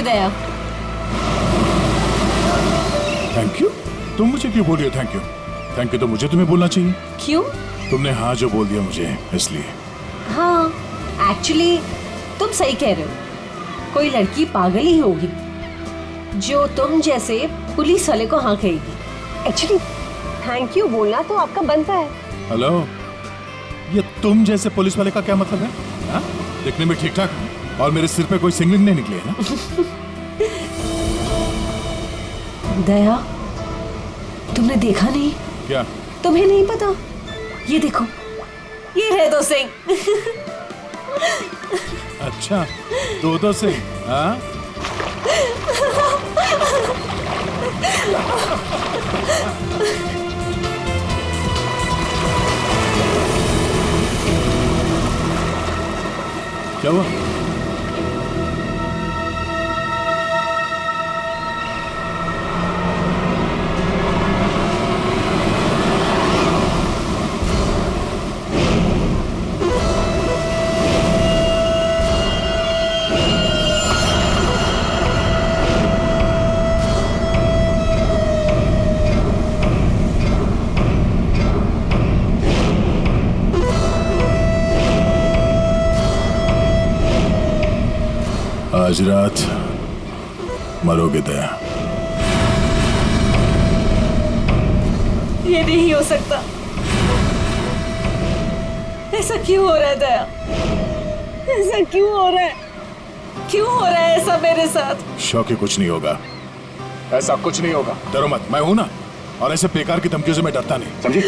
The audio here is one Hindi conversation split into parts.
You Daya. Thank you? तुम मुझे क्यों बोल रही हो थैंक यू? थैंक यू तो मुझे तुम्हें बोलना चाहिए। क्यों? तुमने हाँ जो बोल दिया मुझे इसलिए। हाँ, एक्चुअली तुम सही कह रहे हो। कोई लड़की पागल ही होगी जो तुम जैसे पुलिस वाले को हाँ कहेगी। एक्चुअली थैंक यू बोलना तो आपका बनता है। हेलो, ये तुम जैसे पुलिस वाले का क्या मतलब है? हाँ? दिखने में ठीक ठाक और मेरे सिर पे कोई सिंगलिंग नहीं निकली है ना? दया, तुमने देखा नहीं? क्या? तुम्हें नहीं पता? ये देखो, ये है 2 सिंह। अच्छा, 2 से? हाँ? क्या हुआ? आज रात मरोगे दया। ये नहीं हो सकता। ऐसा क्यों हो रहा है दया? ऐसा क्यों हो रहा है? क्यों हो रहा है ऐसा मेरे साथ? शौकी, कुछ नहीं होगा, ऐसा कुछ नहीं होगा। डरो मत, मैं हूं ना। और ऐसे बेकार की धमकियों से मैं डरता नहीं, समझी?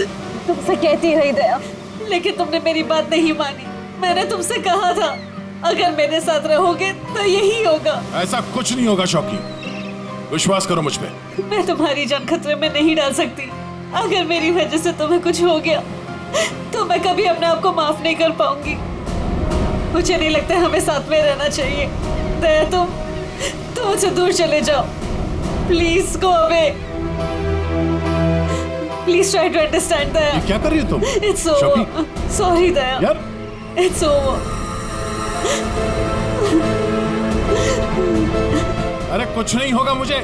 तुमसे कहती रही दया, लेकिन तुमने मेरी बात नहीं मानी। मैंने तुमसे कहा था अगर मेरे साथ रहोगे तो यही होगा। ऐसा कुछ नहीं होगा शौकी, विश्वास करो मुझ पे। मैं तुम्हारी जान खतरे में नहीं डाल सकती। अगर मेरी वजह से तुम्हें कुछ हो गया तो मैं कभी अपने आप को माफ नहीं कर पाऊंगी। मुझे नहीं लगता हमें साथ में रहना चाहिए। दया, तुम मुझसे दूर चले जाओ। Please go away. Please try to understand Daya. ये क्या कर रही हो तुम? It's over. सॉरी दया। यार, इट्स ओवर। अरे कुछ नहीं होगा मुझे।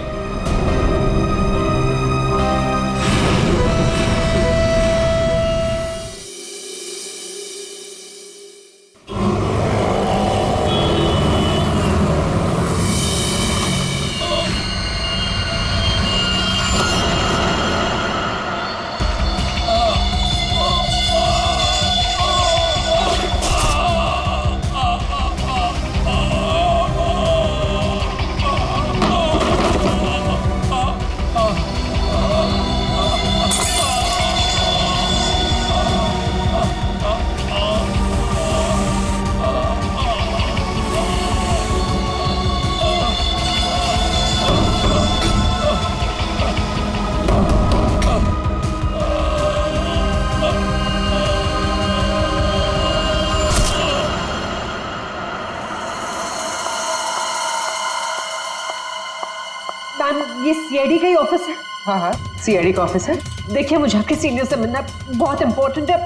मैम, ये सीआईडी का ही ऑफिस है। हाँ, सीआईडी का ऑफिस है। देखिए, मुझे आपके सीनियर से मिलना बहुत इंपॉर्टेंट है।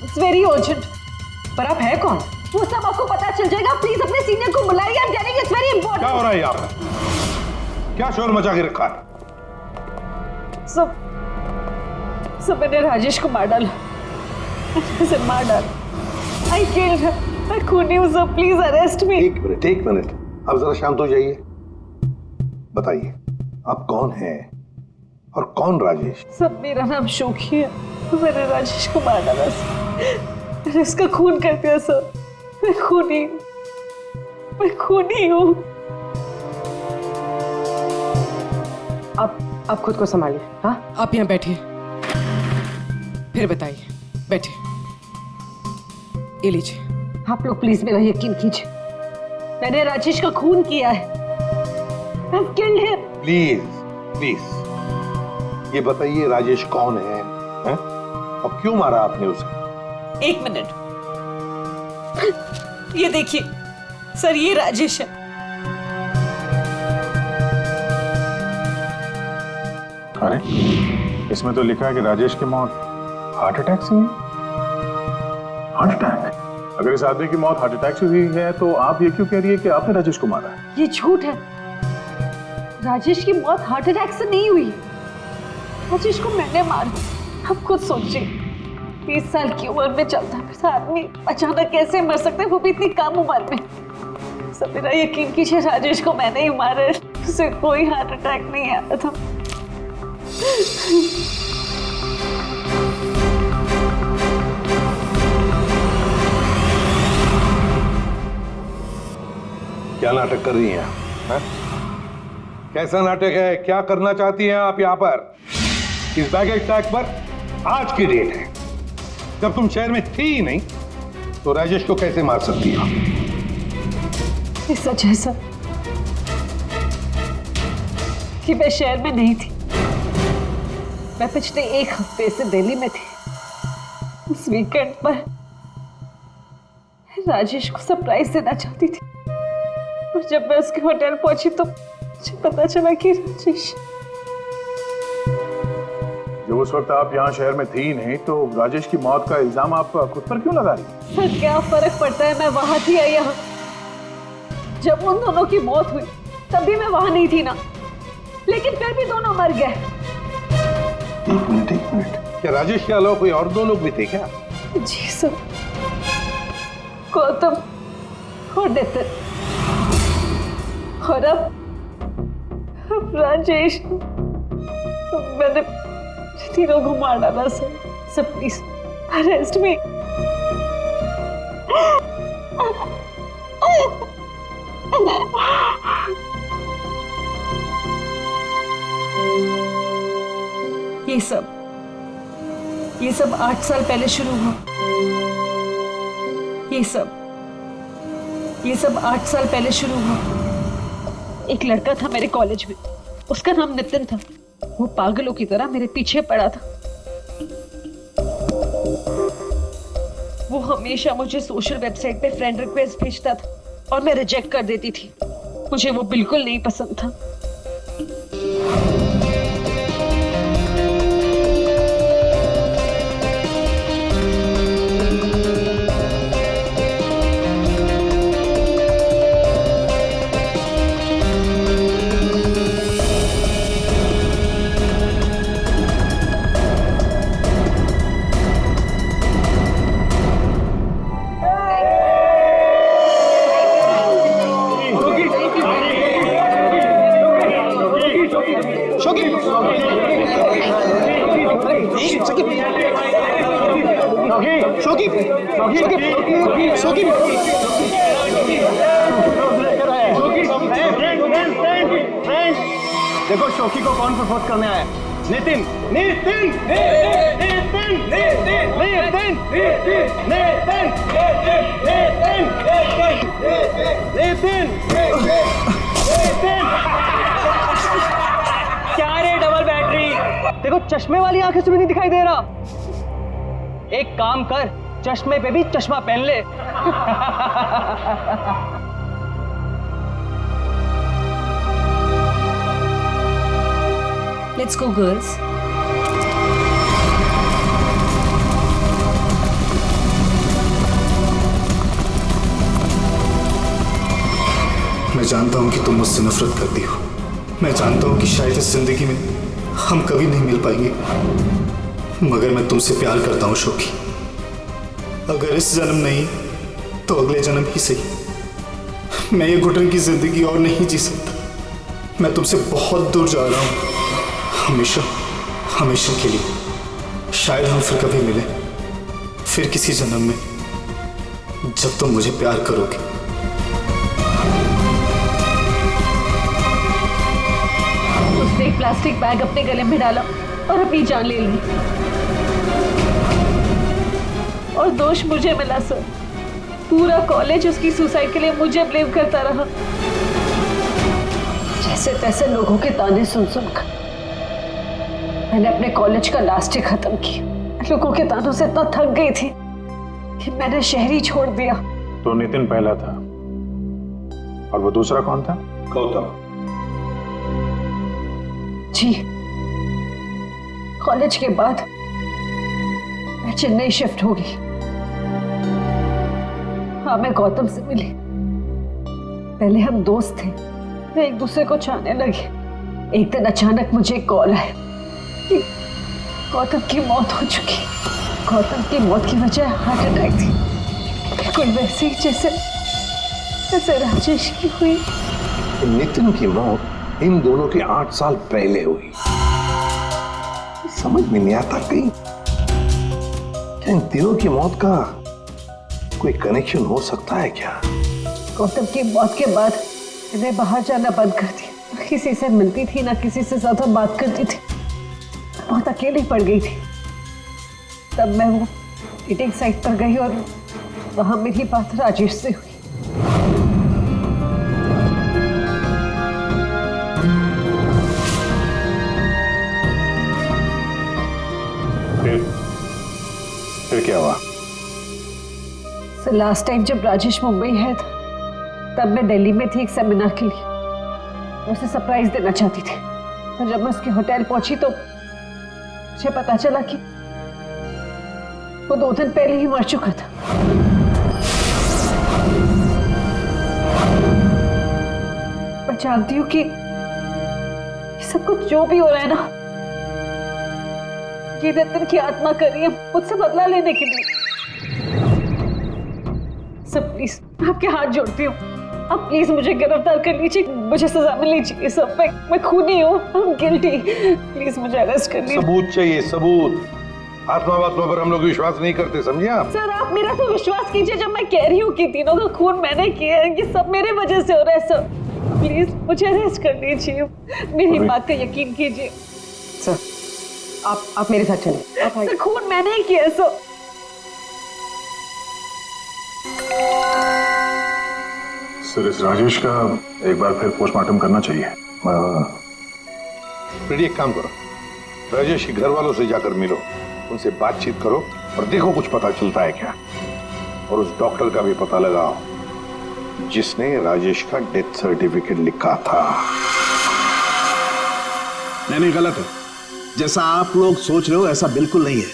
It's very urgent. पर आप है कौन? वो सब आपको पता चल जाएगा। प्लीज अपने सीनियर को बुलाइए। I am telling it's very important. क्या हो रहा है यहाँ पे? क्या शोर मचा के रखा है? सब मैंने राजेश को मार डाला। उसे मार डाला। I killed him. मैं खूनी हूँ सर, प्लीज अरेस्ट मी। एक मिनट, अब जरा शांत हो जाइए। बताइए, आप कौन हैं और कौन राजेश? सब, मेरा नाम शोकी है। मैंने राजेश को मार डाला सर। मैंने उसका खून कर दिया सर। मैं खूनी हूँ। आप खुद को संभालिए। हाँ, आप यहाँ बैठिए, फिर बताइए। बैठिए, ये लीजिए। आप लोग प्लीज मेरा यकीन कीजिए। मैंने राजेश का खून किया है। I've killed him. प्लीज ये बताइए, राजेश कौन है? हैं? और क्यों मारा आपने उसे? 1 मिनट। ये देखिए सर, ये राजेश है। अरे, इसमें तो लिखा है कि राजेश की मौत हार्ट अटैक से हुई। Heart attack? अगर इस आदमी की मौत हार्ट अटैक से हुई है तो आप ये क्यों कह रही है कि आपने राजेश को मारा है? ये झूठ है। राजेश की मौत हार्ट अटैक से नहीं हुई। राजेश को मैंने मारा। आप खुद सोचिए, 30 साल की उम्र में चलता फिरता आदमी अचानक कैसे मर सकता है, वो भी इतनी कम उम्र में। सब मेरा यकीन कीजिए, राजेश को मैंने ही मारा। उसे कोई हार्ट अटैक नहीं आया था। क्या नाटक कर रही हैं आप? कैसा नाटक है? क्या करना चाहती हैं आप यहाँ पर? इस बैगेज टैग पर आज की डेट है, जब तुम शहर में थी ही नहीं, तो राजेश को कैसे मार सकती हो? ये सच है सर कि मैं शहर में नहीं थी। मैं पिछले 1 हफ्ते से दिल्ली में थी। उस वीकेंड पर राजेश को सरप्राइज देना चाहती थी, और जब मैं उसके होटल पहुंची तो मुझे पता चला कि राजेश। जब उस वक्त आप यहाँ शहर में थी ही नहीं, तो राजेश की मौत का इल्जाम आप खुद पर क्यों लगा रही? सर क्या फर्क पड़ता है, मैं वहां थी या यहाँ? जब उन दोनों की मौत हुई तब भी मैं वहां नहीं थी ना, लेकिन फिर भी दोनों मर गए। एक मिनट, क्या राजेश के अलावा कोई और 2 लोग भी थे क्या? जी सर, गौतम और नितिन, और अब राजेश। तो मैंने तीनों को मार डाला सर। सर प्लीज अरेस्ट मी। ये सब 8 साल पहले शुरू हुआ। ये सब 8 साल पहले शुरू हुआ। एक लड़का था मेरे कॉलेज में, उसका नाम नितिन था। वो पागलों की तरह मेरे पीछे पड़ा था। वो हमेशा मुझे सोशल वेबसाइट पे फ्रेंड रिक्वेस्ट भेजता था और मैं रिजेक्ट कर देती थी। मुझे वो बिल्कुल नहीं पसंद था। देखो शोकी को कौन प्रपोज करने आया? नितिन। नितिन नितिन नितिन नितिन नितिन नितिन नितिन। क्या रे डबल बैटरी? देखो चश्मे वाली आंखें से भी नहीं दिखाई दे रहा। एक काम कर, चश्मे पे भी चश्मा पहन ले। Let's go, girls. मैं जानता हूं कि तुम मुझसे नफरत करती हो। मैं जानता हूं कि शायद इस जिंदगी में हम कभी नहीं मिल पाएंगे, मगर मैं तुमसे प्यार करता हूं शोकी। अगर इस जन्म नहीं तो अगले जन्म ही सही। मैं ये घुटन की जिंदगी और नहीं जी सकता। मैं तुमसे बहुत दूर जा रहा हूं, हमेशा हमेशा के लिए। शायद हम फिर कभी मिले, फिर किसी जन्म में, जब तुम मुझे प्यार करोगे। उसने एक प्लास्टिक बैग अपने गले में डाला और अपनी जान ले ली, और दोष मुझे मिला सर। पूरा कॉलेज उसकी सुसाइड के लिए मुझे ब्लेम करता रहा। जैसे तैसे लोगों के ताने सुन सुनकर मैंने अपने कॉलेज का लास्ट ईयर खत्म किया। लोगों के तानों से इतना थक गई थी कि मैंने शहर ही छोड़ दिया। तो नितिन पहला था, और वो दूसरा कौन था? गौतम। जी, कॉलेज के बाद मैं चेन्नई शिफ्ट हो गई। हाँ, मैं गौतम से मिली। पहले हम दोस्त थे, फिर एक दूसरे को चाहने लगे। एक दिन अचानक मुझे कॉल आया कि गौतम की मौत हो चुकी। गौतम की मौत की वजह हार्ट अटैक थी, बिल्कुल वैसे ही जैसे राजेश की हुई। नितिन की मौत इन दोनों के 8 साल पहले हुई। समझ में नहीं आता कहीं क्या इन तीनों की मौत का कोई कनेक्शन हो सकता है क्या? गौतम की मौत के बाद मैंने बाहर जाना बंद कर दिया। ना किसी से मिलती थी, ना किसी से ज्यादा बात करती थी, बहुत अकेली पड़ गई थी। तब मैं वो मीटिंग साइट पर गई और वहां मेरी बात राजेश से हुई। फिर क्या हुआ? लास्ट टाइम जब राजेश मुंबई है था, तब मैं दिल्ली में थी एक सेमिनार के लिए। मैं उसे सरप्राइज देना चाहती थी, पर जब मैं उसके होटल पहुंची तो मुझे पता चला कि वो 2 दिन पहले ही मर चुका था। मैं जानती हूँ कि सब कुछ जो भी हो रहा है ना, ये नितिन की आत्मा कर रही है मुझसे बदला लेने के लिए। सब प्लीज आपके हाथ जोड़ती हूँ, आप प्लीज मुझे गिरफ्तार कर लीजिए, मुझे सजा मिलनी चाहिए। सब मैं खूनी हूँ, I'm guilty। प्लीज मुझे अरेस्ट कर लीजिए। सबूत चाहिए, सबूत। आत्मा पर हम लोग विश्वास नहीं करते, समझे आप? सर आप मेरा तो विश्वास कीजिए, जब मैं कह रही हूँ कि तीनों का खून मैंने किया है, ये सब मेरे वजह से हो रहा है। सर प्लीज मुझे अरेस्ट कर लीजिए, मेरी बात का यकीन कीजिए। सर आप मेरे साथ चलिए। सर खून मैंने ही किया है सर। सर इस राजेश का एक बार फिर पोस्टमार्टम करना चाहिए। फिर एक काम करो, राजेश के घर वालों से जाकर मिलो, उनसे बातचीत करो और देखो कुछ पता चलता है क्या। और उस डॉक्टर का भी पता लगाओ जिसने राजेश का डेथ सर्टिफिकेट लिखा था। नहीं गलत है। जैसा आप लोग सोच रहे हो ऐसा बिल्कुल नहीं है।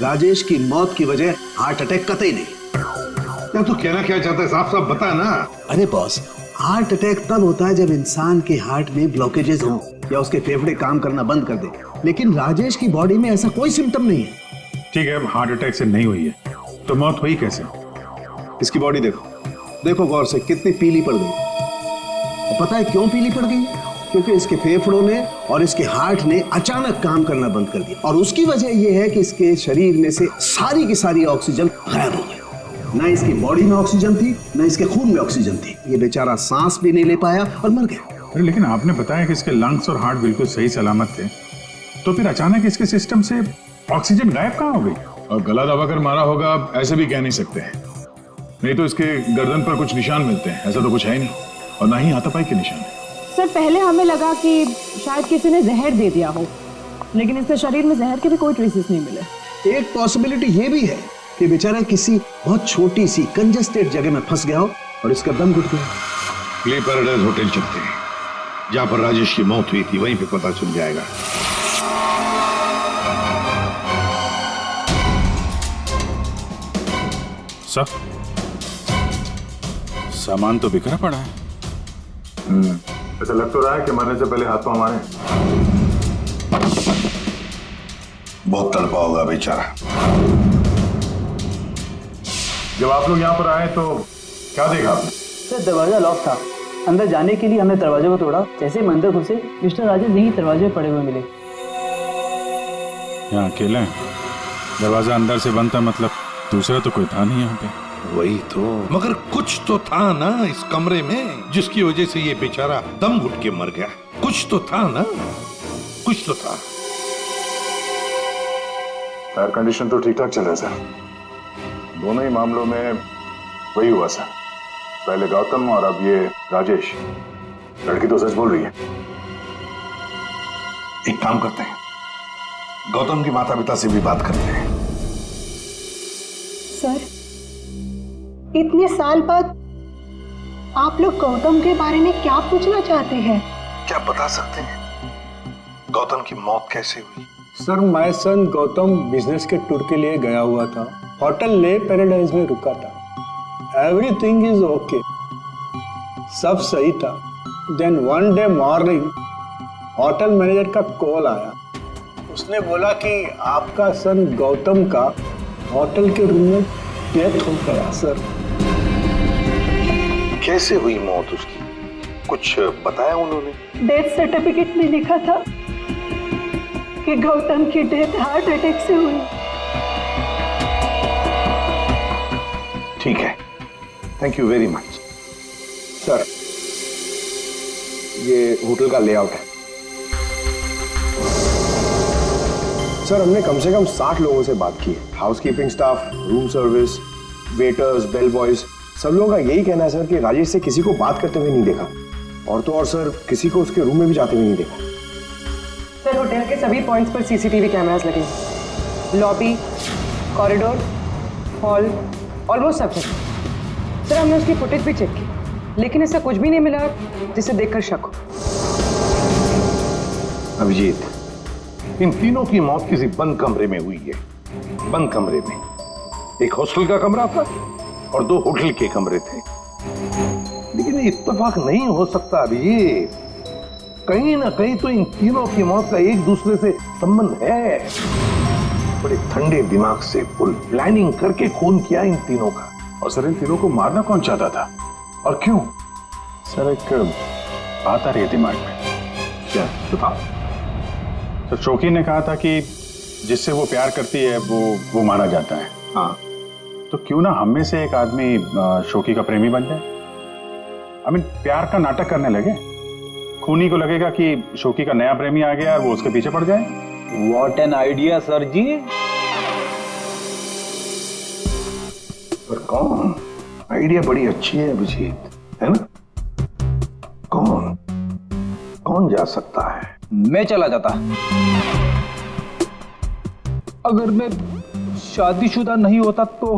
राजेश की मौत की वजह हार्ट अटैक कतई नहीं। क्या तू कहना क्या चाहता है? साफ साफ बता ना। अरे बॉस, हार्ट अटैक तब होता है जब इंसान के हार्ट में ब्लॉकेजेस हो या उसके फेफड़े काम करना बंद कर दे, लेकिन राजेश की बॉडी में ऐसा कोई सिम्टम नहीं है। ठीक है, हार्ट अटैक से नहीं हुई है तो मौत हुई कैसे? इसकी बॉडी देखो गौर से, कितनी पीली पड़ गई। और पता है क्यों पीली पड़ गई? क्योंकि इसके फेफड़ों ने और इसके हार्ट ने अचानक काम करना बंद कर दिया, और उसकी वजह यह है कि इसके शरीर में से सारी की सारी ऑक्सीजन गायब हो गई। ना इसकी बॉडी में ऑक्सीजन थी, ना इसके खून में ऑक्सीजन थी। ये बेचारा सांस भी नहीं ले पाया और मर गया। लेकिन आपने बताया कि इसके लंग्स और हार्ट बिल्कुल सही सलामत थे, तो फिर अचानक इसके सिस्टम से ऑक्सीजन गायब कहाँ हो गई? और गला दबाकर मारा होगा ऐसे भी कह नहीं सकते, नहीं तो इसके गर्दन पर कुछ निशान मिलते हैं, ऐसा तो कुछ है ही नहीं, और ना ही हाथापाई के निशान है। सर पहले हमें लगा कि शायद किसी ने जहर दे दिया हो, लेकिन इसके शरीर में जहर के भी कोई ट्रेसेस नहीं मिले। एक पॉसिबिलिटी ये भी है कि बेचारा किसी बहुत छोटी सी कंजेस्टेड जगह में फंस गया हो और इसका दम घुट गया। प्ले पैराडाइज होटल चलते हैं, जहां पर राजेश की मौत हुई थी, वहीं पे पता चल जाएगा। सब सामान तो बिखरा पड़ा है। ऐसा लग तो रहा है कि मरने से पहले हाथ पांव मारे। बहुत तड़पा होगा बेचारा। जब आप लोग यहाँ पर आए तो क्या देखा आपने? सर दरवाजा लॉक था, अंदर जाने के लिए हमने दरवाजे को तोड़ा। जैसे ही अंदर घुसे मिस्टर राजेश यही दरवाजे पड़े हुए मिले। यहाँ अकेले हैं, दरवाजा अंदर से बंद था, मतलब दूसरा तो कोई था नहीं यहाँ पे। वही तो, मगर कुछ तो था ना इस कमरे में जिसकी वजह से ये बेचारा दम घुट के मर गया। कुछ तो था ना, कुछ तो था। फायर कंडीशन तो ठीक ठाक चल रहा है सर। दोनों ही मामलों में वही हुआ सर, पहले गौतम और अब ये राजेश। लड़की तो सच बोल रही है। एक काम करते हैं, गौतम के माता पिता से भी बात करते हैं। सर इतने साल बाद आप लोग गौतम के बारे में क्या पूछना चाहते हैं? क्या बता सकते हैं गौतम की मौत कैसे हुई? Sir my son Gautam business के टूर के लिए गया हुआ था, होटल ले पैराडाइज में रुका था। एवरीथिंग इज ओके, सब सही था। Then one day morning hotel manager का कॉल आया। उसने बोला कि आपका सन गौतम का होटल के रूम में डेथ हो गया सर। कैसे हुई मौत उसकी? कुछ बताया उन्होंने? डेथ सर्टिफिकेट में लिखा था कि गौतम की डेथ हार्ट अटैक से हुई। ठीक है, thank you very much. Sir, ये होटल का लेआउट है। सर, हमने कम से कम 60 लोगों से बात की है। Housekeeping staff, room service, waiters, bell boys, सब लोगों का यही कहना है सर कि राजेश से किसी को बात करते हुए नहीं देखा, और तो और सर किसी को उसके रूम में भी जाते हुए नहीं देखा। सर, होटल के सभी पॉइंट्स पर सीसीटीवी कैमरास लगे हैं। लॉबी, कॉरिडोर, हॉल, ऑलमोस्ट सब जगह। सर, हमने उसकी फुटेज भी चेक की, लेकिन ऐसा कुछ भी नहीं मिला जिसे देखकर शक हो। अभिजीत, इन तीनों की मौत किसी बंद कमरे में हुई है। बंद कमरे में एक हॉस्टल का कमरा था और 2 होटल के कमरे थे। लेकिन इत्तेफाक नहीं हो सकता अभिजीत। कहीं ना कहीं तो इन तीनों की मौत का एक दूसरे से संबंध है। बड़े ठंडे दिमाग से फुल प्लानिंग करके खून किया इन तीनों का। और सर, इन तीनों को मारना कौन चाहता था और क्यों? सर, एक बात आ रही है दिमाग में। क्या? बताओ। तो शोकी ने कहा था कि जिससे वो प्यार करती है वो मारा जाता है। हाँ, तो क्यों ना हम में से एक आदमी शोकी का प्रेमी बन जाए। प्यार का नाटक करने लगे। खूनी को लगेगा कि शोकी का नया प्रेमी आ गया और वो उसके पीछे पड़ जाए। व्हाट एन आइडिया सर जी। पर कौन? आइडिया बड़ी अच्छी है अभिजीत, है ना? कौन जा सकता है? मैं चला जाता। अगर मैं शादीशुदा नहीं होता तो।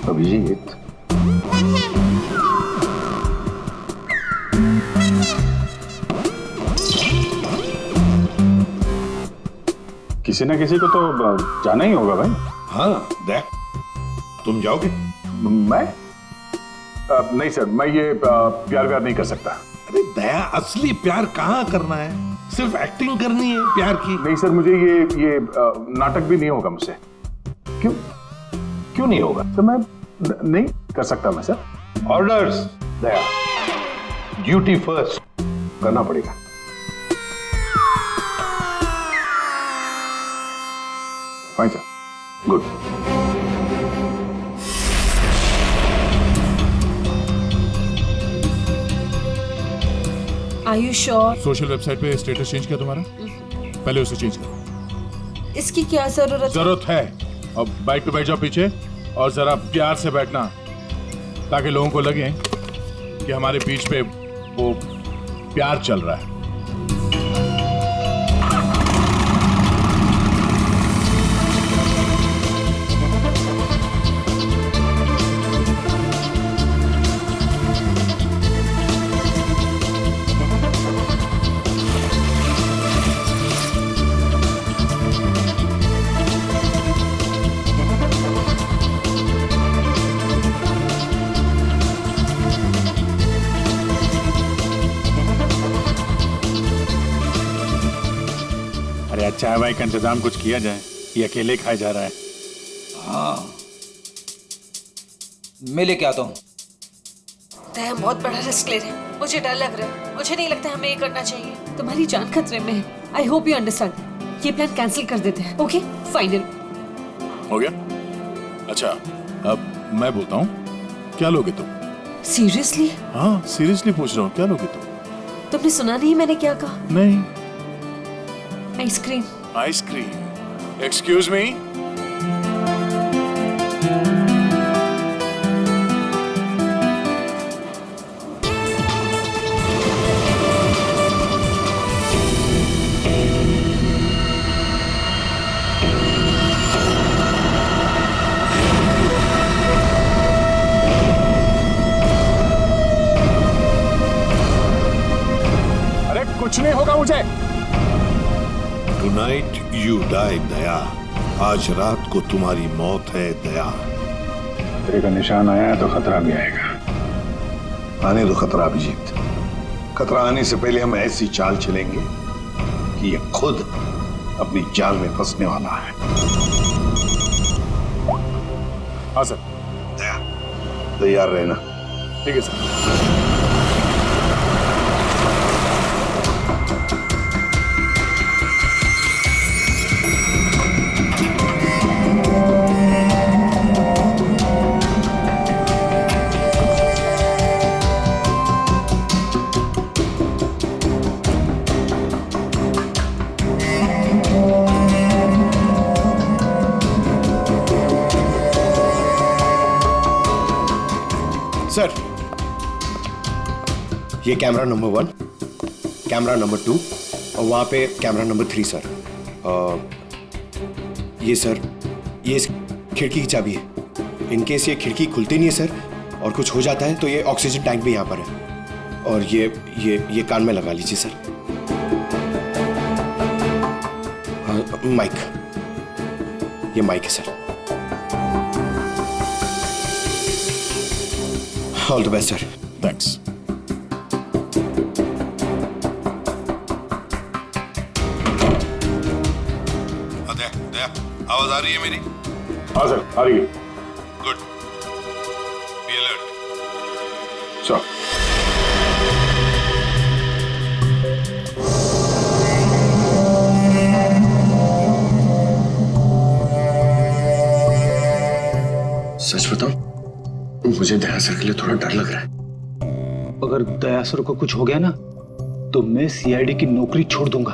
अभिजीत, किसी ना किसी को तो जाना ही होगा भाई। हाँ, देख, तुम जाओगे? मैं नहीं सर, मैं ये प्यार नहीं कर सकता। अरे दया, असली प्यार कहाँ करना है? सिर्फ एक्टिंग करनी है प्यार की। नहीं सर, मुझे ये नाटक भी नहीं होगा मुझसे। क्यों नहीं होगा? तो मैं नहीं कर सकता मैं सर। ऑर्डर्स दया, ड्यूटी फर्स्ट करना पड़ेगा। Fine sir, good. Are you sure? Social website पे स्टेटस चेंज किया तुम्हारा? पहले उसे चेंज करो। इसकी क्या जरूरत है? अब बाइक पे बैठ जाओ पीछे और जरा प्यार से बैठना, ताकि लोगों को लगे कि हमारे बीच पे वो प्यार चल रहा है। चाय वाय का इंतजाम कुछ किया जाए, ये अकेले खाया जा रहा है। हाँ, मैं लेके आता हूँ। हम बहुत बड़ा रिस्क ले रहे हैं, मुझे डर लग रहा है। मुझे नहीं लगता हमें ये करना चाहिए। तुम्हारी जान खतरे में है। I hope you understand. ये प्लान कैंसिल कर देते हैं। ओके, फाइनल हो गया? अच्छा, अब मैं बोलता हूँ, क्या लोगे तुम? सीरियसली? हाँ, सीरियसली पूछ रहा हूँ, क्या लोगे तुम? तुमने सुना नहीं मैंने क्या कहा? नहीं। आइसक्रीम। आइसक्रीम? Excuse me? अरे कुछ नहीं होगा मुझे। Tonight you die, दया। आज रात को तुम्हारी मौत है, दया। खतरे का निशान आया है तो खतरा भी आएगा। आने दो खतरा अभिजीत, खतरा आने से पहले हम ऐसी चाल चलेंगे कि ये खुद अपनी जाल में फंसने वाला है। हाँ सर। तैयार रहना। ठीक है सर। सर, ये कैमरा नंबर 1, कैमरा नंबर 2 और वहाँ पे कैमरा नंबर 3 सर। ये सर, ये इस खिड़की की चाबी है। इन केस ये खिड़की खुलती नहीं है सर और कुछ हो जाता है तो ये ऑक्सीजन टैंक भी यहाँ पर है। और ये कान में लगा लीजिए सर। माइक, ये माइक है sir. All the best sir. Thanks. Daya, आवाज आ रही है मेरी? हाँ सर, आ रही है। गुड। Be alert. सर। सच बताऊं, मुझे दया सर के लिए थोड़ा डर लग रहा है। अगर दया सर को कुछ हो गया ना तो मैं सीआईडी की नौकरी छोड़ दूंगा।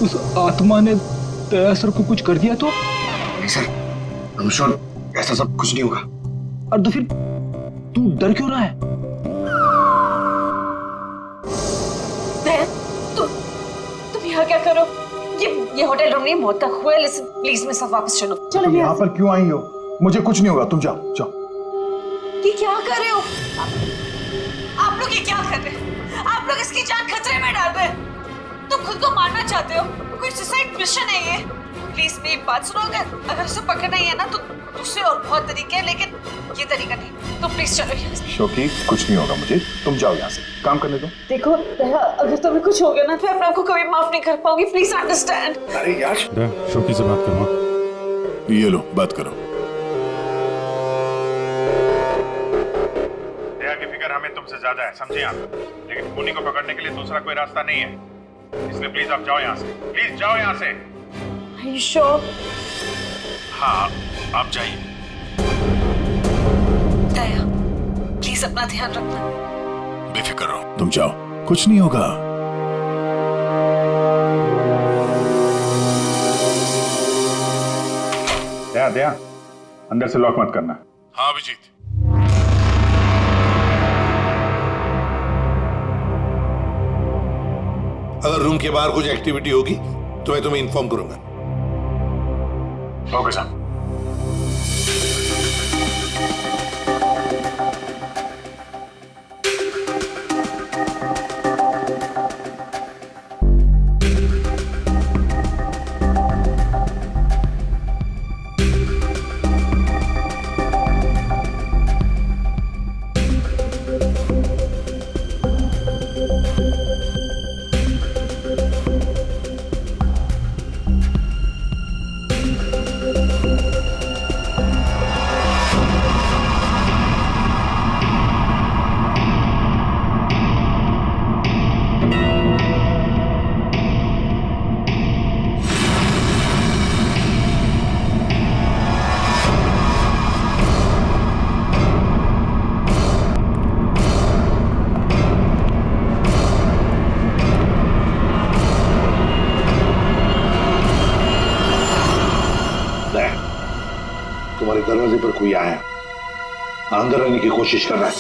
उस आत्मा ने दया सर को कुछ कर दिया तो? नहीं सर, I'm sure ऐसा सब कुछ नहीं होगा। और तो फिर तू डर क्यों रहा है? तुम यहाँ क्या करो? ये होटल रूम नहीं, मौत का हुआ है। लिसन प्लीज, मैं सब वापस चलो। तुम यहाँ पर क्यों आई हो? मुझे कुछ नहीं होगा, तुम जाओ जाओ। ये क्या कर रहे हो आप लोग? ये क्या कर रहे हो आप लोग? इसकी जान खतरे में डाल रहे हैं। तुम खुद को मारना चाहते हो? कोई सुसाइड मिशन है ये? प्लीज मेरी बात सुनो। अगर उसे पकड़ना ही है ना तो दूसरे और बहुत तरीके हैं, लेकिन ये तरीका नहीं। तो प्लीज चलो यहाँ से। शोकी, कुछ नहीं होगा मुझे, तुम जाओ यहाँ से, काम करने दो। देखो दया, अगर तुम्हें कुछ हो गया ना तो मैं अपने आप को कभी माफ नहीं कर पाऊंगी। Please understand. अरे यार, शोकी से बात करो। ये लो, बात करो। दया की फिक्र हमें तुमसे ज्यादा है, समझे आप? लेकिन खूनी को पकड़ने के लिए दूसरा कोई रास्ता नहीं है, इसलिए प्लीज आप जाओ यहाँ से। प्लीज जाओ यहाँ से। Are you sure? हाँ, आप जाइए। दया, प्लीज अपना ध्यान रखना। बेफिक्र रहो, तुम जाओ, कुछ नहीं होगा। दया दया, अंदर से लॉक मत करना। हाँ अभिजीत। अगर रूम के बाहर कुछ एक्टिविटी होगी तो मैं तुम्हें इन्फॉर्म करूंगा। Okay sir. तुम्हारे दरवाजे पर कोई आया, अंदर आने की कोशिश कर रहा है।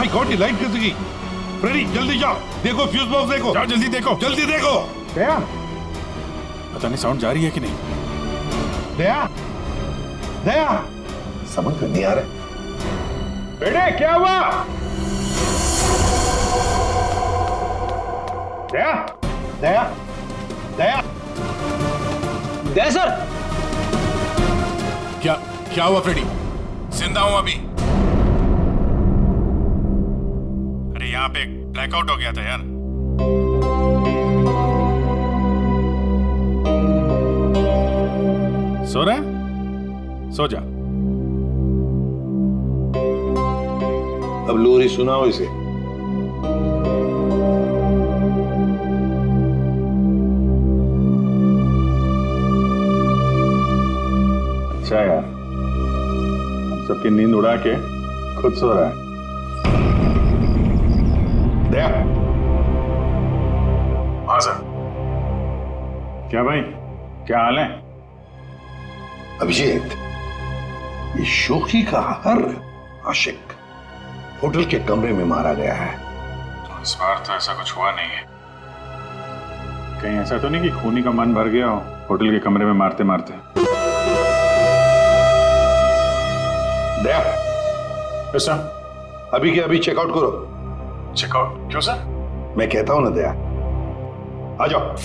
माय गॉड, ये लाइट कैसे गई? फ्रेडी जल्दी जाओ, देखो फ्यूज बॉक्स देखो। जाओ जल्दी देखो। जल्दी देखो। दया, पता नहीं साउंड जा रही है कि नहीं। दया, दया, समझ में नहीं आ रहा। बेटे क्या हुआ? दया, दया, दया, दया सर। क्या हुआ फ्रेडी? जिंदा हूं अभी। अरे यहाँ पे ब्लैकआउट हो गया था यार। सो रहा है? सो जा। अब लोरी सुनाओ इसे। अच्छा यार, हम सबकी नींद उड़ा के खुद सो रहा है। दया, हाँ सर। क्या भाई, क्या हाल है? अभिजीत, ये शोखी का हर आशिक होटल के कमरे में मारा गया है। तो इस बार तो ऐसा कुछ हुआ नहीं है। कहीं ऐसा तो नहीं कि खूनी का मन भर गया हो होटल के कमरे में मारते मारते। दया, ऐसा अभी के अभी चेकआउट करो। चेकआउट क्यों सर? मैं कहता हूं ना दया, आ जाओ।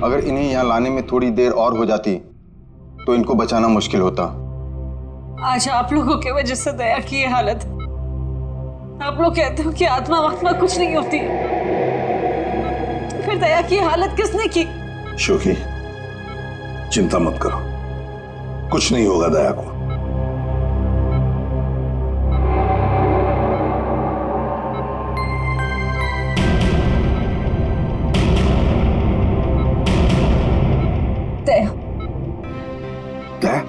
अगर इन्हें यहाँ लाने में थोड़ी देर और हो जाती तो इनको बचाना मुश्किल होता। आज आप लोगों की वजह से दया की ये हालत। आप लोग कहते हो कि आत्मा वात्मा कुछ नहीं होती, तो फिर दया की हालत किसने की? शोकी, चिंता मत करो, कुछ नहीं होगा दया को। दया, दया,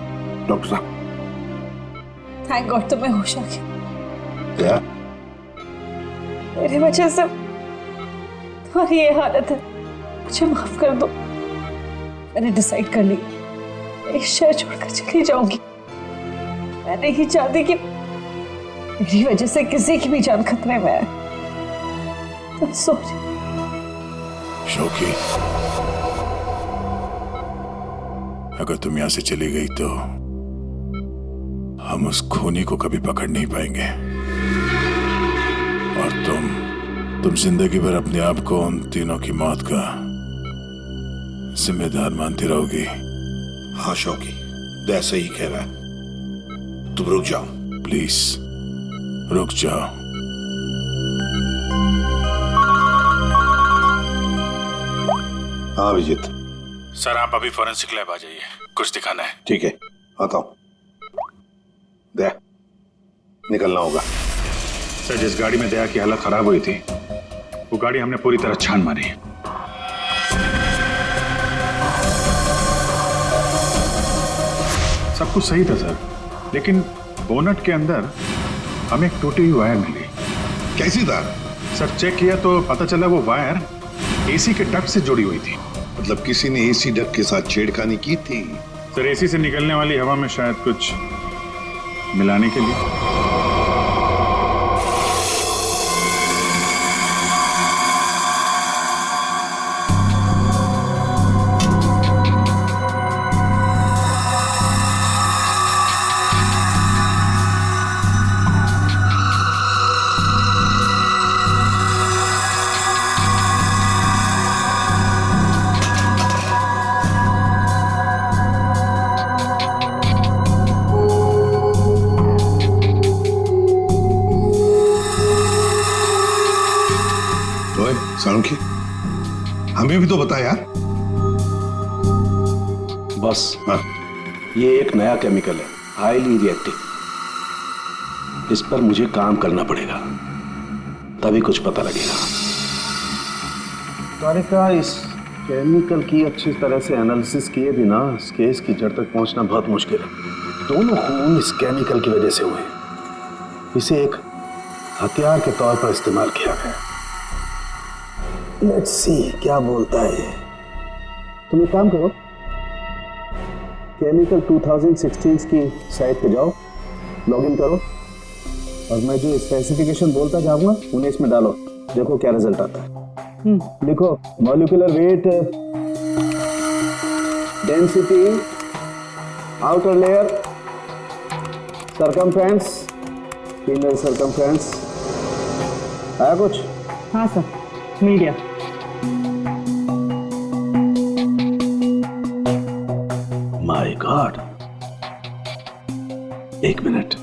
डॉक्टर साहब, थैंक गॉड तुम्हें होश आ गया। दया, मेरी वजह से तुम्हारी ये हालत है, मुझे माफ कर दो। मैंने डिसाइड कर लिया, इस शहर छोड़कर चली जाऊंगी। मैं नहीं चाहती कि मेरी वजह से किसी की भी जान खतरे में आए। तुम सोच। शोकी, अगर तुम यहां से चली गई तो हम उस खूनी को कभी पकड़ नहीं पाएंगे, और तुम जिंदगी भर अपने आप को उन तीनों की मौत का जिम्मेदार मानती रहोगी। हाँ शौकी, दया सही कह रहा है। तुम रुक जाओ प्लीज, रुक जाओ। हाँ अभिजीत। सर आप अभी फॉरेंसिक लैब आ जाइए, कुछ दिखाना है। ठीक है, आता हूं। दया, निकलना होगा। सर जिस गाड़ी में दया की हालत खराब हुई थी, वो गाड़ी हमने पूरी तरह छान मारी है। सब कुछ सही था सर, लेकिन बोनट के अंदर हमें एक टूटी हुई वायर मिली। कैसी तार? सर चेक किया तो पता चला वो वायर एसी के डक्ट से जुड़ी हुई थी। मतलब किसी ने एसी डक्ट के साथ छेड़खानी की थी? सर एसी से निकलने वाली हवा में शायद कुछ मिलाने के लिए। सालुंखी, हमें भी तो बता यार। बस ये एक नया केमिकल है, हाईली रिएक्टिव। इस पर मुझे काम करना पड़ेगा, तभी कुछ पता लगेगा। तारिका, इस केमिकल की अच्छी तरह से एनालिसिस किए बिना इस केस की जड़ तक पहुंचना बहुत मुश्किल है। दोनों खून इस केमिकल की वजह से हुए। इसे एक हथियार के तौर पर इस्तेमाल किया गया। लेट्स सी क्या बोलता है। तुम एक काम करो, केमिकल 2016 की साइट पे जाओ, लॉगिन करो और मैं जो स्पेसिफिकेशन बोलता जाऊंगा उन्हें इसमें डालो, देखो क्या रिजल्ट आता है। लिखो molecular weight, density, outer layer, circumference, inner circumference. आया कुछ? हाँ सर, मिल गया। माय गॉड, एक मिनट।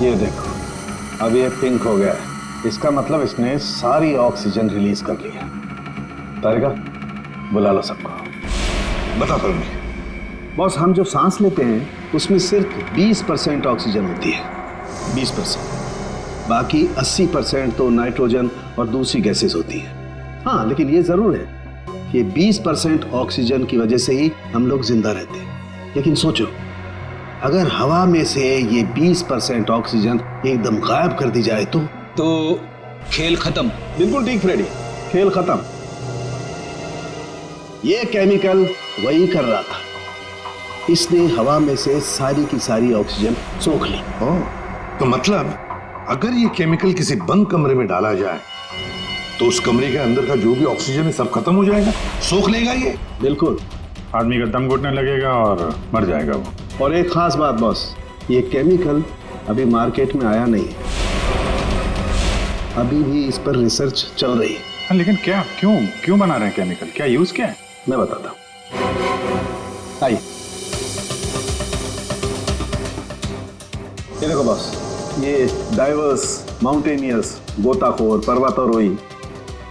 ये देखो, अब ये पिंक हो गया है। इसका मतलब इसने सारी ऑक्सीजन रिलीज कर ली है। तारिका, बुला लो सबको। बता करूंगी। बॉस, हम जो सांस लेते हैं उसमें सिर्फ 20% ऑक्सीजन होती है, 20%। बाकी 80% तो नाइट्रोजन और दूसरी गैसेस होती है। हाँ, लेकिन ये जरूर है कि 20% ऑक्सीजन की वजह से ही हम लोग जिंदा रहते हैं। लेकिन सोचो, अगर हवा में से ये 20% ऑक्सीजन एकदम गायब कर दी जाए तो खेल खत्म। बिल्कुल ठीक फ्रेडी, खेल खत्म। ये केमिकल वही कर रहा था। इसने हवा में से सारी की सारी ऑक्सीजन सोख ली। तो मतलब अगर ये केमिकल किसी बंद कमरे में डाला जाए तो उस कमरे के अंदर का जो भी ऑक्सीजन है सब खत्म हो जाएगा, सोख लेगा ये। बिल्कुल, आदमी का दम घुटने लगेगा और मर जाएगा वो। और एक खास बात बॉस, ये केमिकल अभी मार्केट में आया नहीं है, अभी भी इस पर रिसर्च चल रही है। हाँ, लेकिन क्या, क्यों बना रहे हैं केमिकल? क्या यूज क्या है? मैं बताता हूँ, आइए। ये देखो बॉस, ये डाइवर्स, माउंटेनियर्स, गोताखोर, पर्वतारोही,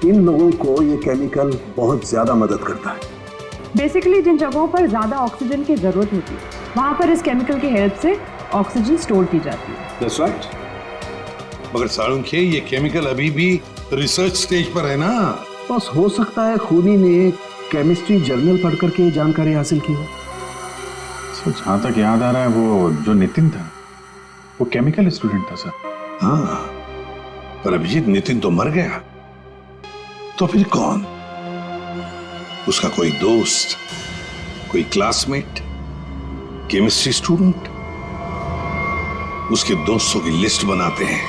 इन लोगों को ये केमिकल बहुत ज्यादा मदद करता है। बेसिकली जिन जगहों पर ज्यादा ऑक्सीजन की जरूरत होती है वहां पर इस केमिकल की हेल्प से ऑक्सीजन स्टोर की जाती है। That's right. मगर सालुंखे, ये केमिकल अभी भी रिसर्च स्टेज पर है ना। बस हो सकता है खूनी ने केमिस्ट्री जर्नल पढ़ करके जानकारी हासिल की हो। जहां तक याद आ रहा है, वो जो नितिन था वो केमिकल स्टूडेंट था सर। हाँ, पर अभिजीत, नितिन तो मर गया, तो फिर कौन? उसका कोई दोस्त, कोई क्लासमेट, केमिस्ट्री स्टूडेंट? उसके दोस्तों की लिस्ट बनाते हैं।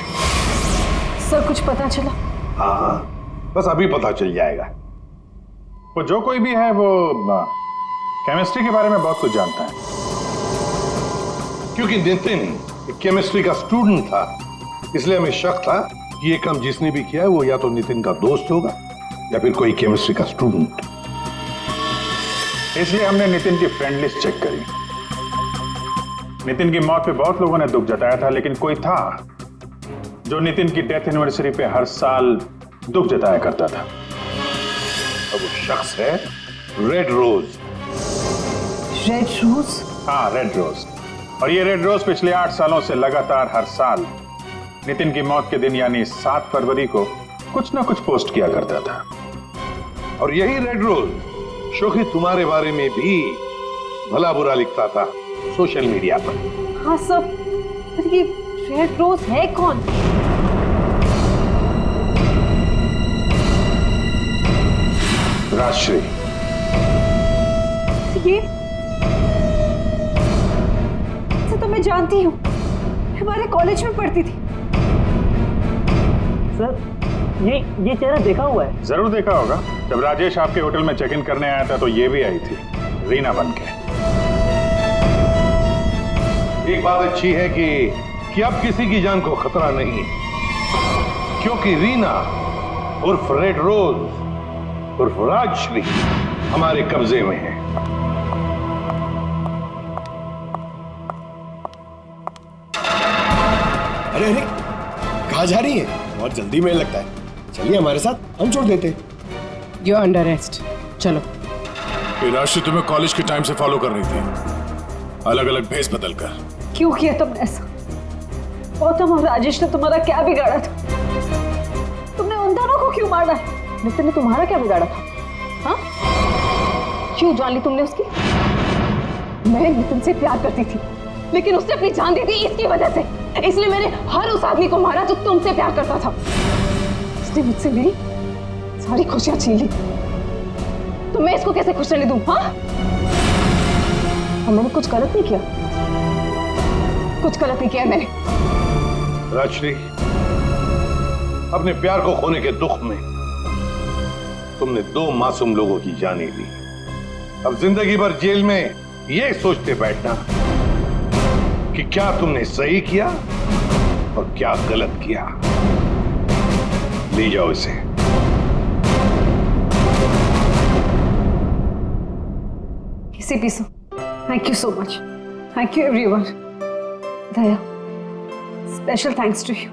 सर कुछ पता चला? हाँ, बस अभी पता चल जाएगा। वो जो कोई भी है वो केमिस्ट्री के बारे में बहुत कुछ जानता है। क्योंकि नितिन केमिस्ट्री का स्टूडेंट था, इसलिए हमें शक था कि ये काम जिसने भी किया है वो या तो नितिन का दोस्त होगा या फिर कोई केमिस्ट्री का स्टूडेंट। इसलिए हमने नितिन की फ्रेंड लिस्ट चेक करी। नितिन की मौत पे बहुत लोगों ने दुख जताया था, लेकिन कोई था जो नितिन की डेथ एनिवर्सरी पे हर साल दुख जताया करता था। अब वो शख्स है रेड रोज। Red rose? हाँ, रेड रोज। और ये रेड रोज पिछले 8 सालों से लगातार हर साल नितिन की मौत के दिन यानी 7 फरवरी को कुछ ना कुछ पोस्ट किया करता था। और यही रेड रोज शोखी तुम्हारे बारे में भी भला बुरा लिखता था सोशल मीडिया पर। हाँ सर, पर ये रेड रोज है कौन? राजश्री। ये तो मैं जानती हूँ, हमारे कॉलेज में पढ़ती थी। सर ये चेहरा देखा हुआ है। जरूर देखा होगा। जब राजेश आपके होटल में चेक इन करने आया था तो ये भी आई थी, रीना बनके। एक बात अच्छी है कि अब किसी की जान को खतरा नहीं है, क्योंकि रीना उर्फ रेड रोज उर्फ राजश्री हमारे कब्जे में है। अरे अरे, कहाँ जा रही है? बहुत जल्दी में लगता है। चलिए हमारे साथ, हम छोड़ देते। यू अंडर अरेस्ट, चलो। राशि तुम्हें कॉलेज के टाइम से फॉलो कर रही थी, अलग अलग भेस बदल कर। क्यों किया तुमने ऐसा? गौतम और राजेश ने तुम्हारा क्या बिगाड़ा था? तुमने उन दोनों को क्यों मारा? नितिन ने तुम्हारा क्या बिगाड़ा था? हाँ? क्यों जान ली तुमने उसकी? मैं नितिन से प्यार करती थी, लेकिन उसने अपनी जान दी थी इसकी वजह से। इसलिए मैंने हर उस आदमी को मारा जो तुमसे प्यार करता था। उसने मुझसे मेरी सारी खुशियां छीन ली, तो मैं इसको कैसे खुश रहने दूं? हाँ? और मैंने कुछ गलत नहीं किया, कुछ गलत नहीं किया मैंने। राजश्री, अपने प्यार को खोने के दुख में तुमने 2 मासूम लोगों की जानें ली। अब जिंदगी भर जेल में ये सोचते बैठना कि क्या तुमने सही किया और क्या गलत किया। ले जाओ इसे। इसी पीसो। Thank you so much. Thank you everyone. Daya, special thanks to you.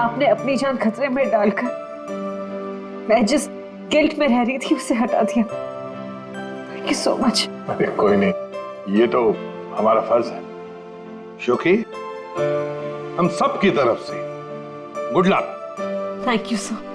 आपने अपनी जान खतरे में डालकर मैं जिस गिल्ट में रह रही थी उसे हटा दिया। Thank you so much. अरे कोई नहीं, ये तो हमारा फर्ज है। शोकी, हम सब की तरफ से good luck. Thank you sir.